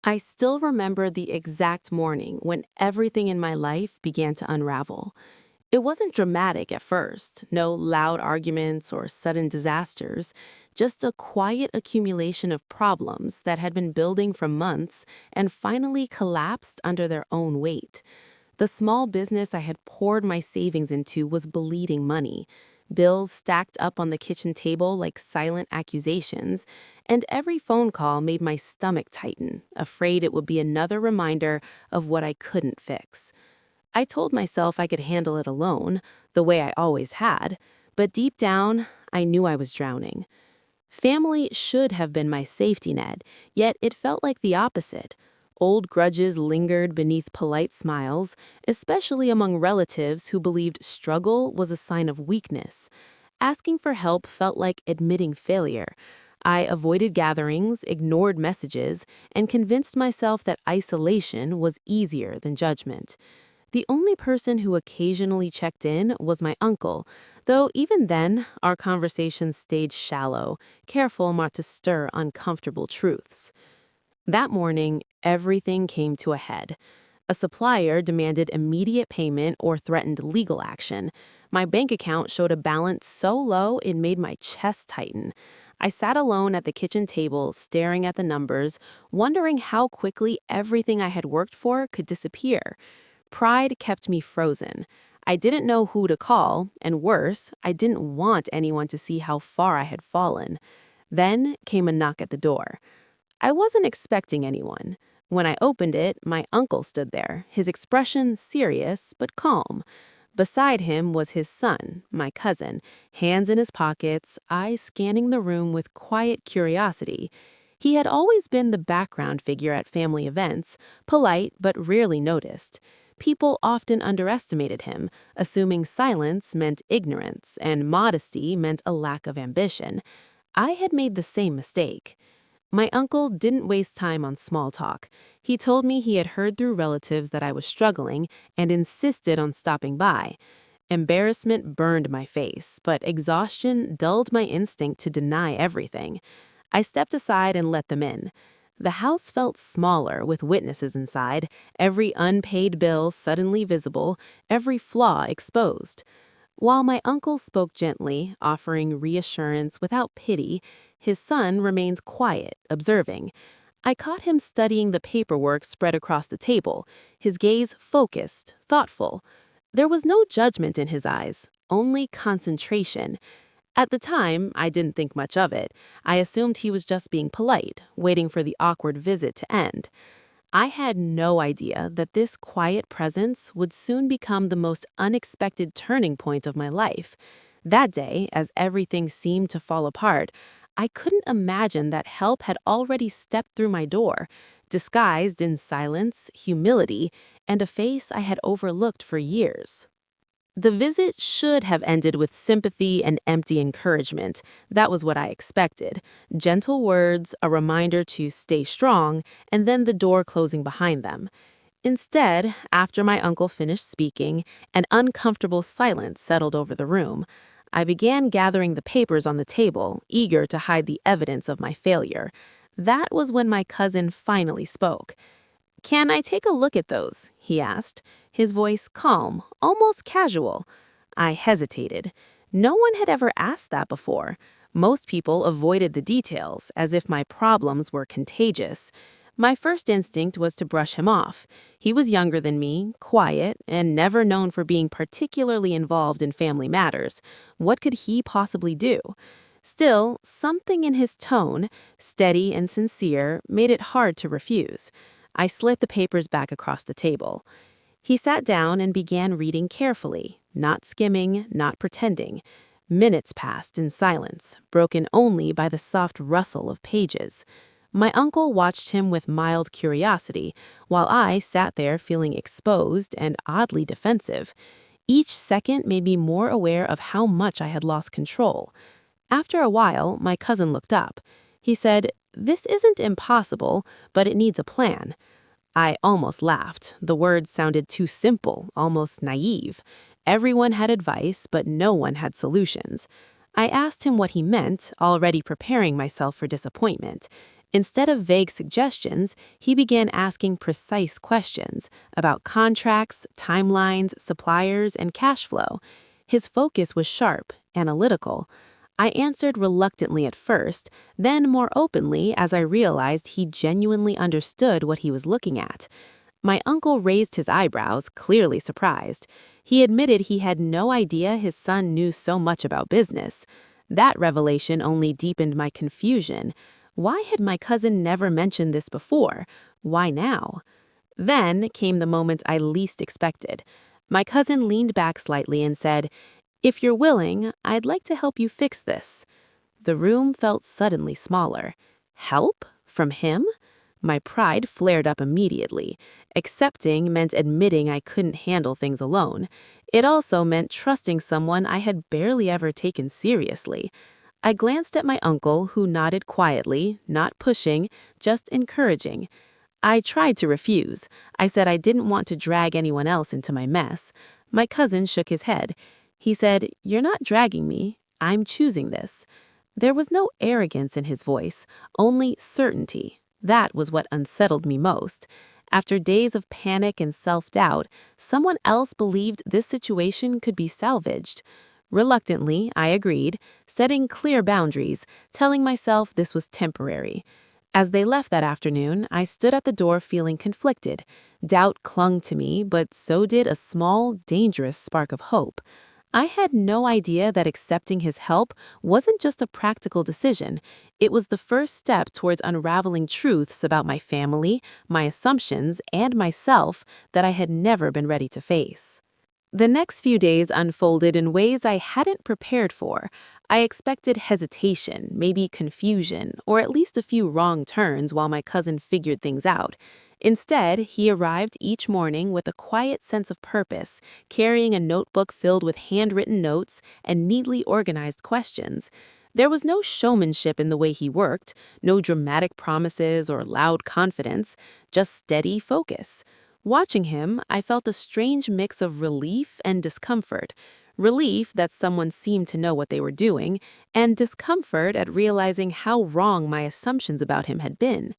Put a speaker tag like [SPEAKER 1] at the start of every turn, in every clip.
[SPEAKER 1] I still remember the exact morning when everything in my life began to unravel. It wasn't dramatic at first, no loud arguments or sudden disasters, just a quiet accumulation of problems that had been building for months and finally collapsed under their own weight. The small business I had poured my savings into was bleeding money. Bills stacked up on the kitchen table like silent accusations, and every phone call made my stomach tighten, afraid it would be another reminder of what I couldn't fix. I told myself I could handle it alone, the way I always had, but deep down, I knew I was drowning. Family should have been my safety net, yet it felt like the opposite. Old grudges lingered beneath polite smiles, especially among relatives who believed struggle was a sign of weakness. Asking for help felt like admitting failure. I avoided gatherings, ignored messages, and convinced myself that isolation was easier than judgment. The only person who occasionally checked in was my uncle, though even then, our conversations stayed shallow, careful not to stir uncomfortable truths. That morning, everything came to a head. A supplier demanded immediate payment or threatened legal action. My bank account showed a balance so low it made my chest tighten. I sat alone at the kitchen table, staring at the numbers, wondering how quickly everything I had worked for could disappear. Pride kept me frozen. I didn't know who to call, and worse, I didn't want anyone to see how far I had fallen. Then came a knock at the door. I wasn't expecting anyone. When I opened it, my uncle stood there, his expression serious but calm. Beside him was his son, my cousin, hands in his pockets, eyes scanning the room with quiet curiosity. He had always been the background figure at family events, polite but rarely noticed. People often underestimated him, assuming silence meant ignorance and modesty meant a lack of ambition. I had made the same mistake. My uncle didn't waste time on small talk. He told me he had heard through relatives that I was struggling and insisted on stopping by. Embarrassment burned my face, but exhaustion dulled my instinct to deny everything. I stepped aside and let them in. The house felt smaller with witnesses inside, every unpaid bill suddenly visible, every flaw exposed. While my uncle spoke gently, offering reassurance without pity, his son remained quiet, observing. I caught him studying the paperwork spread across the table, his gaze focused, thoughtful. There was no judgment in his eyes, only concentration. At the time, I didn't think much of it. I assumed he was just being polite, waiting for the awkward visit to end. I had no idea that this quiet presence would soon become the most unexpected turning point of my life. That day, as everything seemed to fall apart, I couldn't imagine that help had already stepped through my door, disguised in silence, humility, and a face I had overlooked for years. The visit should have ended with sympathy and empty encouragement. That was what I expected. Gentle words, a reminder to stay strong, and then the door closing behind them. Instead, after my uncle finished speaking, an uncomfortable silence settled over the room. I began gathering the papers on the table, eager to hide the evidence of my failure. That was when my cousin finally spoke. "Can I take a look at those?" he asked, his voice calm, almost casual. I hesitated. No one had ever asked that before. Most people avoided the details, as if my problems were contagious. My first instinct was to brush him off. He was younger than me, quiet, and never known for being particularly involved in family matters. What could he possibly do? Still, something in his tone, steady and sincere, made it hard to refuse. I slid the papers back across the table. He sat down and began reading carefully, not skimming, not pretending. Minutes passed in silence, broken only by the soft rustle of pages. My uncle watched him with mild curiosity, while I sat there feeling exposed and oddly defensive. Each second made me more aware of how much I had lost control. After a while, my cousin looked up. He said, "This isn't impossible, but it needs a plan." I almost laughed. The words sounded too simple, almost naive. Everyone had advice, but no one had solutions. I asked him what he meant, already preparing myself for disappointment. Instead of vague suggestions, he began asking precise questions about contracts, timelines, suppliers, and cash flow. His focus was sharp, analytical. I answered reluctantly at first, then more openly as I realized he genuinely understood what he was looking at. My uncle raised his eyebrows, clearly surprised. He admitted he had no idea his son knew so much about business. That revelation only deepened my confusion. Why had my cousin never mentioned this before? Why now? Then came the moment I least expected. My cousin leaned back slightly and said, "If you're willing, I'd like to help you fix this." The room felt suddenly smaller. Help? From him? My pride flared up immediately. Accepting meant admitting I couldn't handle things alone. It also meant trusting someone I had barely ever taken seriously. I glanced at my uncle, who nodded quietly, not pushing, just encouraging. I tried to refuse. I said I didn't want to drag anyone else into my mess. My cousin shook his head. He said, "You're not dragging me. I'm choosing this." There was no arrogance in his voice, only certainty. That was what unsettled me most. After days of panic and self-doubt, someone else believed this situation could be salvaged. Reluctantly, I agreed, setting clear boundaries, telling myself this was temporary. As they left that afternoon, I stood at the door feeling conflicted. Doubt clung to me, but so did a small, dangerous spark of hope. I had no idea that accepting his help wasn't just a practical decision. It was the first step towards unraveling truths about my family, my assumptions, and myself that I had never been ready to face. The next few days unfolded in ways I hadn't prepared for. I expected hesitation, maybe confusion, or at least a few wrong turns while my cousin figured things out. Instead, he arrived each morning with a quiet sense of purpose, carrying a notebook filled with handwritten notes and neatly organized questions. There was no showmanship in the way he worked, no dramatic promises or loud confidence, just steady focus. Watching him, I felt a strange mix of relief and discomfort. Relief that someone seemed to know what they were doing, and discomfort at realizing how wrong my assumptions about him had been.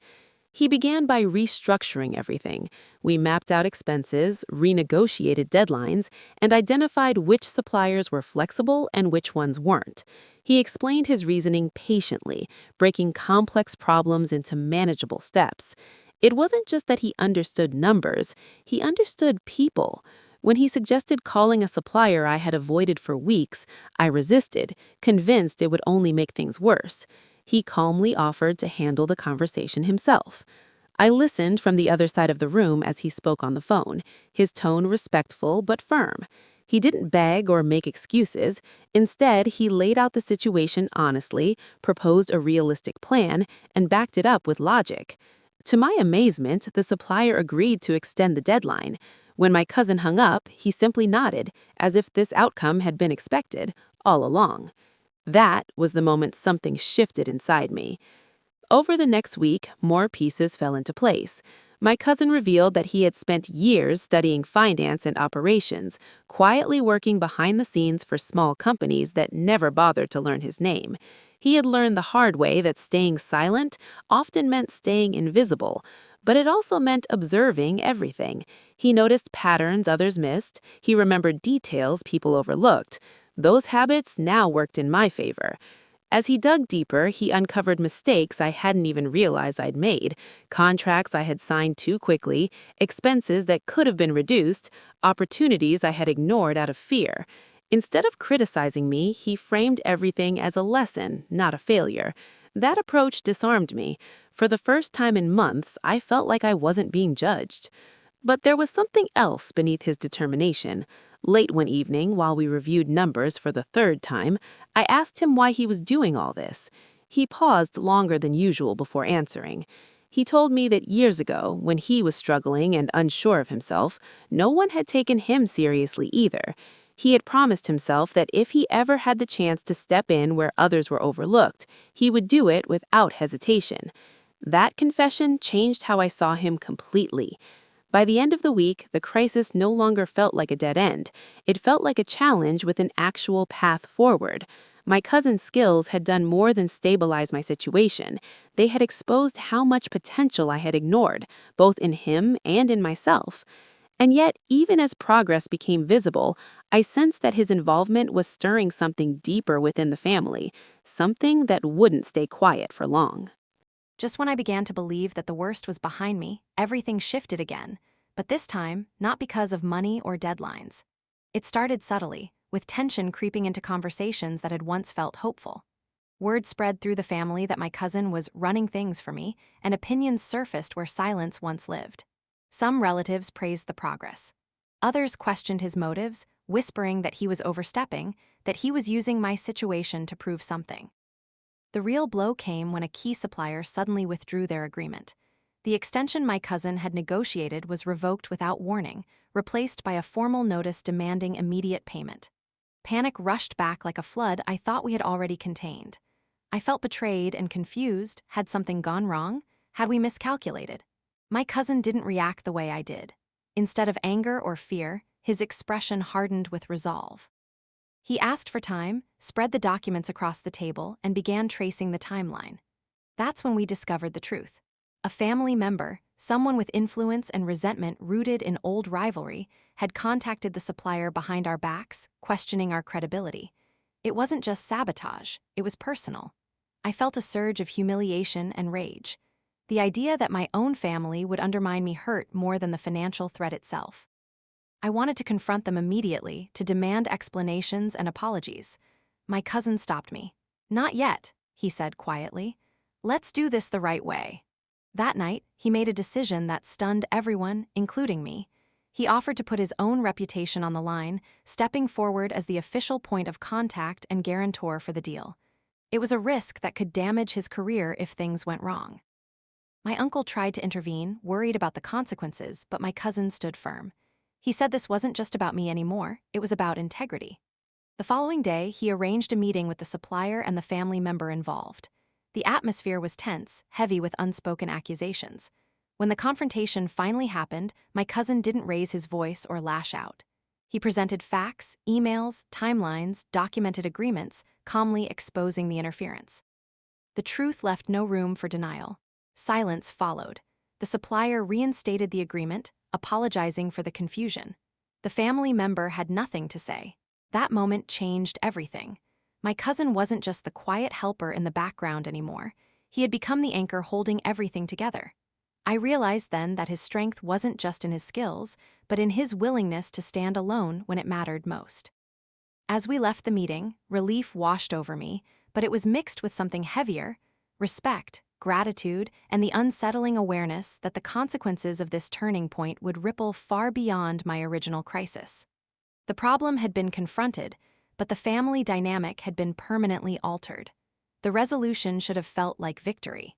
[SPEAKER 1] He began by restructuring everything. We mapped out expenses, renegotiated deadlines, and identified which suppliers were flexible and which ones weren't. He explained his reasoning patiently, breaking complex problems into manageable steps. It wasn't just that he understood numbers, he understood people. When he suggested calling a supplier I had avoided for weeks, I resisted, convinced it would only make things worse. He calmly offered to handle the conversation himself. I listened from the other side of the room as he spoke on the phone, his tone respectful but firm. He didn't beg or make excuses. Instead, he laid out the situation honestly, proposed a realistic plan, and backed it up with logic. To my amazement, the supplier agreed to extend the deadline. When my cousin hung up, he simply nodded, as if this outcome had been expected all along. That was the moment something shifted inside me. Over the next week, more pieces fell into place. My cousin revealed that he had spent years studying finance and operations, quietly working behind the scenes for small companies that never bothered to learn his name. He had learned the hard way that staying silent often meant staying invisible, but it also meant observing everything. He noticed patterns others missed. He remembered details people overlooked. Those habits now worked in my favor. As he dug deeper, he uncovered mistakes I hadn't even realized I'd made, contracts I had signed too quickly, expenses that could have been reduced, opportunities I had ignored out of fear. Instead of criticizing me, he framed everything as a lesson, not a failure. That approach disarmed me. For the first time in months, I felt like I wasn't being judged. But there was something else beneath his determination. Late one evening, while we reviewed numbers for the third time, I asked him why he was doing all this. He paused longer than usual before answering. He told me that years ago, when he was struggling and unsure of himself, no one had taken him seriously either. He had promised himself that if he ever had the chance to step in where others were overlooked, he would do it without hesitation. That confession changed how I saw him completely. By the end of the week, the crisis no longer felt like a dead end. It felt like a challenge with an actual path forward. My cousin's skills had done more than stabilize my situation. They had exposed how much potential I had ignored, both in him and in myself. And yet, even as progress became visible, I sensed that his involvement was stirring something deeper within the family, something that wouldn't stay quiet for long.
[SPEAKER 2] Just when I began to believe that the worst was behind me, everything shifted again. But this time, not because of money or deadlines. It started subtly, with tension creeping into conversations that had once felt hopeful. Word spread through the family that my cousin was running things for me, and opinions surfaced where silence once lived. Some relatives praised the progress. Others questioned his motives, whispering that he was overstepping, that he was using my situation to prove something. The real blow came when a key supplier suddenly withdrew their agreement. The extension my cousin had negotiated was revoked without warning, replaced by a formal notice demanding immediate payment. Panic rushed back like a flood I thought we had already contained. I felt betrayed and confused. Had something gone wrong? Had we miscalculated? My cousin didn't react the way I did. Instead of anger or fear, his expression hardened with resolve. He asked for time, spread the documents across the table, and began tracing the timeline. That's when we discovered the truth. A family member, someone with influence and resentment rooted in old rivalry, had contacted the supplier behind our backs, questioning our credibility. It wasn't just sabotage, it was personal. I felt a surge of humiliation and rage. The idea that my own family would undermine me hurt more than the financial threat itself. I wanted to confront them immediately, to demand explanations and apologies. My cousin stopped me. "Not yet," he said quietly. "Let's do this the right way." That night, he made a decision that stunned everyone, including me. He offered to put his own reputation on the line, stepping forward as the official point of contact and guarantor for the deal. It was a risk that could damage his career if things went wrong. My uncle tried to intervene, worried about the consequences, but my cousin stood firm. He said this wasn't just about me anymore, it was about integrity. The following day, he arranged a meeting with the supplier and the family member involved. The atmosphere was tense, heavy with unspoken accusations. When the confrontation finally happened, my cousin didn't raise his voice or lash out. He presented facts, emails, timelines, documented agreements, calmly exposing the interference. The truth left no room for denial. Silence followed. The supplier reinstated the agreement, apologizing for the confusion. The family member had nothing to say. That moment changed everything. My cousin wasn't just the quiet helper in the background anymore. He had become the anchor holding everything together. I realized then that his strength wasn't just in his skills, but in his willingness to stand alone when it mattered most. As we left the meeting, relief washed over me, but it was mixed with something heavier: respect, gratitude, and the unsettling awareness that the consequences of this turning point would ripple far beyond my original crisis. The problem had been confronted, but the family dynamic had been permanently altered. The resolution should have felt like victory.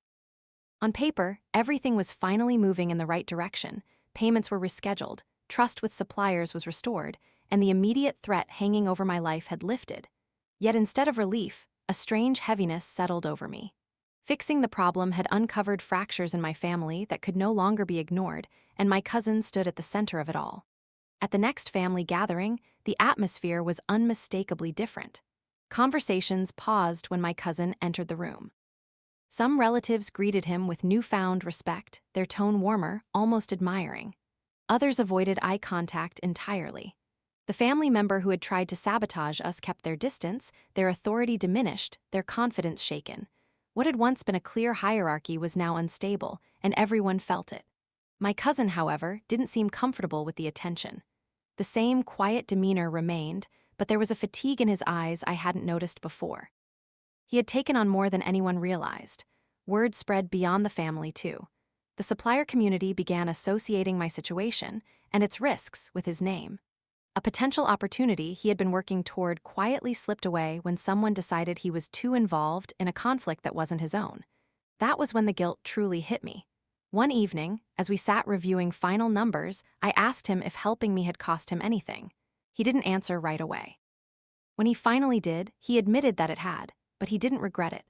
[SPEAKER 2] On paper, everything was finally moving in the right direction. Payments were rescheduled, trust with suppliers was restored, and the immediate threat hanging over my life had lifted. Yet instead of relief, a strange heaviness settled over me. Fixing the problem had uncovered fractures in my family that could no longer be ignored, and my cousin stood at the center of it all. At the next family gathering, the atmosphere was unmistakably different. Conversations paused when my cousin entered the room. Some relatives greeted him with newfound respect, their tone warmer, almost admiring. Others avoided eye contact entirely. The family member who had tried to sabotage us kept their distance, their authority diminished, their confidence shaken. What had once been a clear hierarchy was now unstable, and everyone felt it. My cousin, however, didn't seem comfortable with the attention. The same quiet demeanor remained, but there was a fatigue in his eyes I hadn't noticed before. He had taken on more than anyone realized. Word spread beyond the family, too. The supplier community began associating my situation and its risks with his name. A potential opportunity he had been working toward quietly slipped away when someone decided he was too involved in a conflict that wasn't his own. That was when the guilt truly hit me. One evening, as we sat reviewing final numbers, I asked him if helping me had cost him anything. He didn't answer right away. When he finally did, he admitted that it had, but he didn't regret it.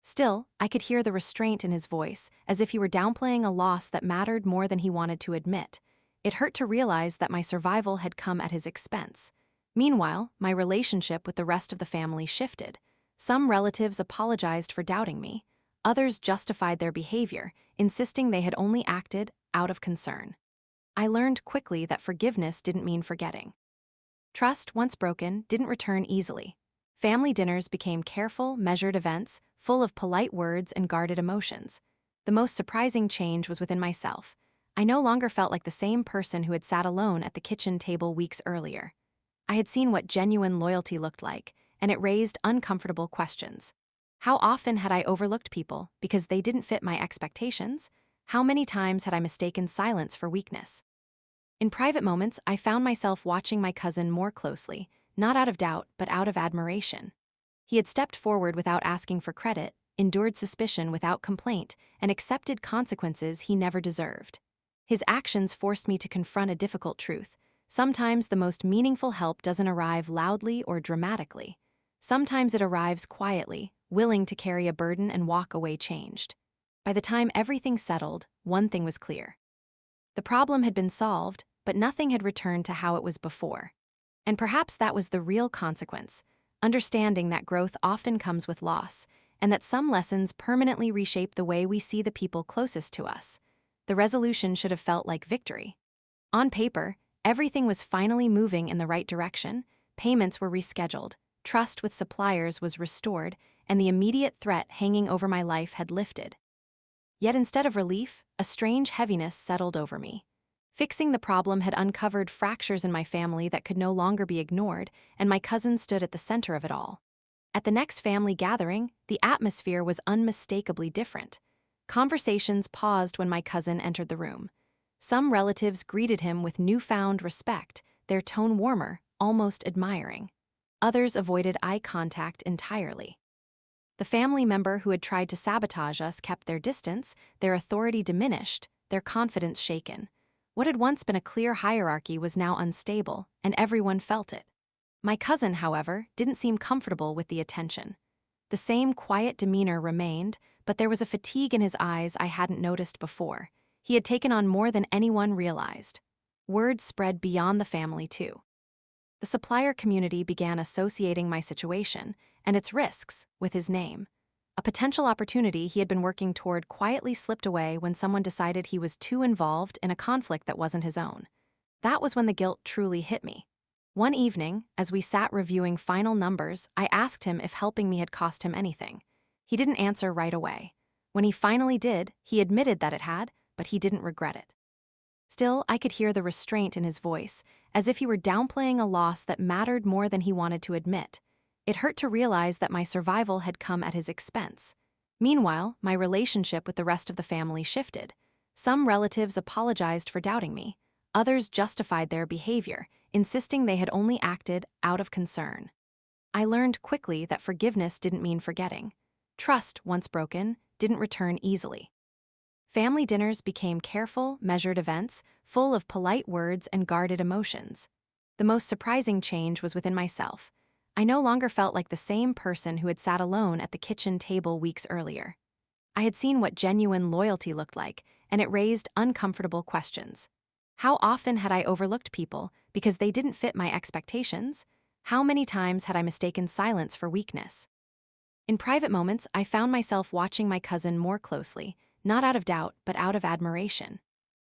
[SPEAKER 2] Still, I could hear the restraint in his voice, as if he were downplaying a loss that mattered more than he wanted to admit. It hurt to realize that my survival had come at his expense. Meanwhile, my relationship with the rest of the family shifted. Some relatives apologized for doubting me. Others justified their behavior, insisting they had only acted out of concern. I learned quickly that forgiveness didn't mean forgetting. Trust, once broken, didn't return easily. Family dinners became careful, measured events, full of polite words and guarded emotions. The most surprising change was within myself. I no longer felt like the same person who had sat alone at the kitchen table weeks earlier. I had seen what genuine loyalty looked like, and it raised uncomfortable questions. How often had I overlooked people because they didn't fit my expectations? How many times had I mistaken silence for weakness? In private moments, I found myself watching my cousin more closely, not out of doubt, but out of admiration. He had stepped forward without asking for credit, endured suspicion without complaint, and accepted consequences he never deserved. His actions forced me to confront a difficult truth. Sometimes the most meaningful help doesn't arrive loudly or dramatically. Sometimes it arrives quietly, willing to carry a burden and walk away changed. By the time everything settled, one thing was clear. The problem had been solved, but nothing had returned to how it was before. And perhaps that was the real consequence, understanding that growth often comes with loss, and that some lessons permanently reshape the way we see the people closest to us. The resolution should have felt like victory. On paper, everything was finally moving in the right direction, payments were rescheduled, trust with suppliers was restored, and the immediate threat hanging over my life had lifted. Yet instead of relief, a strange heaviness settled over me. Fixing the problem had uncovered fractures in my family that could no longer be ignored, and my cousin stood at the center of it all. At the next family gathering, the atmosphere was unmistakably different. Conversations paused when my cousin entered the room. Some relatives greeted him with newfound respect, their tone warmer, almost admiring. Others avoided eye contact entirely. The family member who had tried to sabotage us kept their distance, their authority diminished, their confidence shaken. What had once been a clear hierarchy was now unstable, and everyone felt it. My cousin, however, didn't seem comfortable with the attention. The same quiet demeanor remained, but there was a fatigue in his eyes I hadn't noticed before. He had taken on more than anyone realized. Word spread beyond the family, too. The supplier community began associating my situation and its risks with his name. A potential opportunity he had been working toward quietly slipped away when someone decided he was too involved in a conflict that wasn't his own. That was when the guilt truly hit me. One evening, as we sat reviewing final numbers, I asked him if helping me had cost him anything. He didn't answer right away. When he finally did, he admitted that it had, but he didn't regret it. Still, I could hear the restraint in his voice, as if he were downplaying a loss that mattered more than he wanted to admit. It hurt to realize that my survival had come at his expense. Meanwhile, my relationship with the rest of the family shifted. Some relatives apologized for doubting me. Others justified their behavior, insisting they had only acted out of concern. I learned quickly that forgiveness didn't mean forgetting. Trust, once broken, didn't return easily. Family dinners became careful, measured events, full of polite words and guarded emotions. The most surprising change was within myself. I no longer felt like the same person who had sat alone at the kitchen table weeks earlier. I had seen what genuine loyalty looked like, and it raised uncomfortable questions. How often had I overlooked people because they didn't fit my expectations? How many times had I mistaken silence for weakness? In private moments, I found myself watching my cousin more closely, not out of doubt, but out of admiration.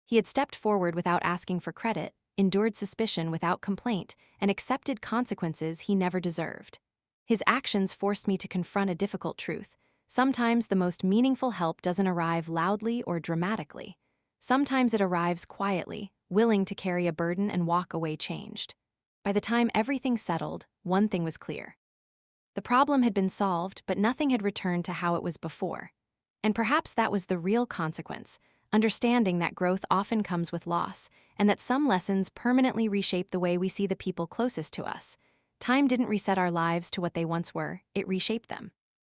[SPEAKER 2] He had stepped forward without asking for credit, endured suspicion without complaint, and accepted consequences he never deserved. His actions forced me to confront a difficult truth. Sometimes the most meaningful help doesn't arrive loudly or dramatically. Sometimes it arrives quietly, willing to carry a burden and walk away changed. By the time everything settled, one thing was clear. The problem had been solved, but nothing had returned to how it was before. And perhaps that was the real consequence, understanding that growth often comes with loss, and that some lessons permanently reshape the way we see the people closest to us. Time didn't reset our lives to what they once were, it reshaped them.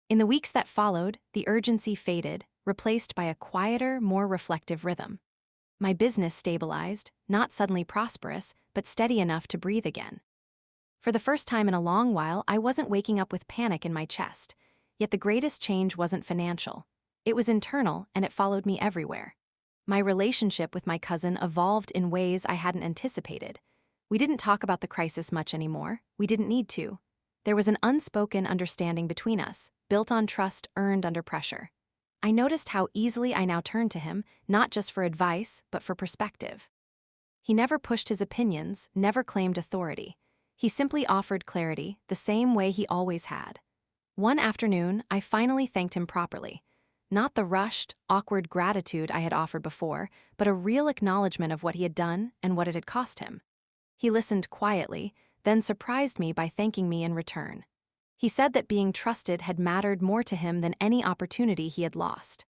[SPEAKER 2] In the weeks that followed, the urgency faded, replaced by a quieter, more reflective rhythm. My business stabilized, not suddenly prosperous, but steady enough to breathe again. For the first time in a long while, I wasn't waking up with panic in my chest. Yet the greatest change wasn't financial. It was internal, and it followed me everywhere. My relationship with my cousin evolved in ways I hadn't anticipated. We didn't talk about the crisis much anymore. We didn't need to. There was an unspoken understanding between us, built on trust earned under pressure. I noticed how easily I now turned to him, not just for advice, but for perspective. He never pushed his opinions, never claimed authority. He simply offered clarity, the same way he always had. One afternoon, I finally thanked him properly. Not the rushed, awkward gratitude I had offered before, but a real acknowledgement of what he had done and what it had cost him. He listened quietly, then surprised me by thanking me in return. He said that being trusted had mattered more to him than any opportunity he had lost.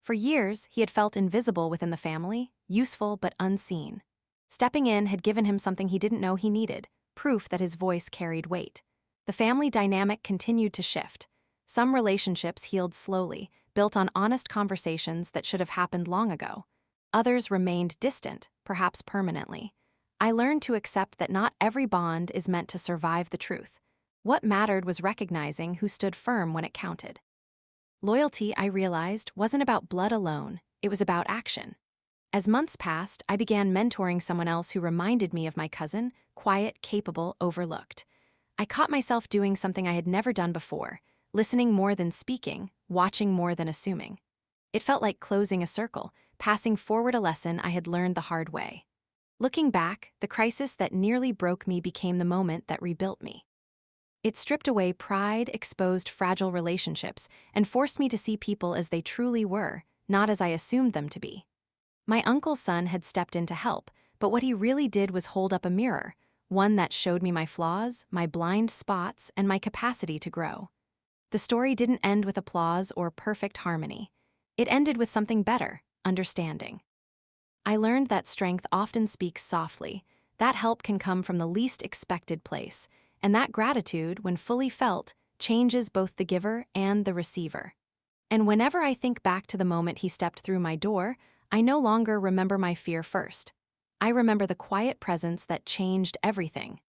[SPEAKER 2] For years, he had felt invisible within the family, useful but unseen. Stepping in had given him something he didn't know he needed, proof that his voice carried weight. The family dynamic continued to shift. Some relationships healed slowly, built on honest conversations that should have happened long ago. Others remained distant, perhaps permanently. I learned to accept that not every bond is meant to survive the truth. What mattered was recognizing who stood firm when it counted. Loyalty, I realized, wasn't about blood alone, it was about action. As months passed, I began mentoring someone else who reminded me of my cousin, quiet, capable, overlooked. I caught myself doing something I had never done before, listening more than speaking, watching more than assuming. It felt like closing a circle, passing forward a lesson I had learned the hard way. Looking back, the crisis that nearly broke me became the moment that rebuilt me. It stripped away pride, exposed fragile relationships, and forced me to see people as they truly were, not as I assumed them to be. My uncle's son had stepped in to help, but what he really did was hold up a mirror, one that showed me my flaws, my blind spots, and my capacity to grow. The story didn't end with applause or perfect harmony. It ended with something better, understanding. I learned that strength often speaks softly, that help can come from the least expected place, and that gratitude, when fully felt, changes both the giver and the receiver. And whenever I think back to the moment he stepped through my door, I no longer remember my fear first. I remember the quiet presence that changed everything.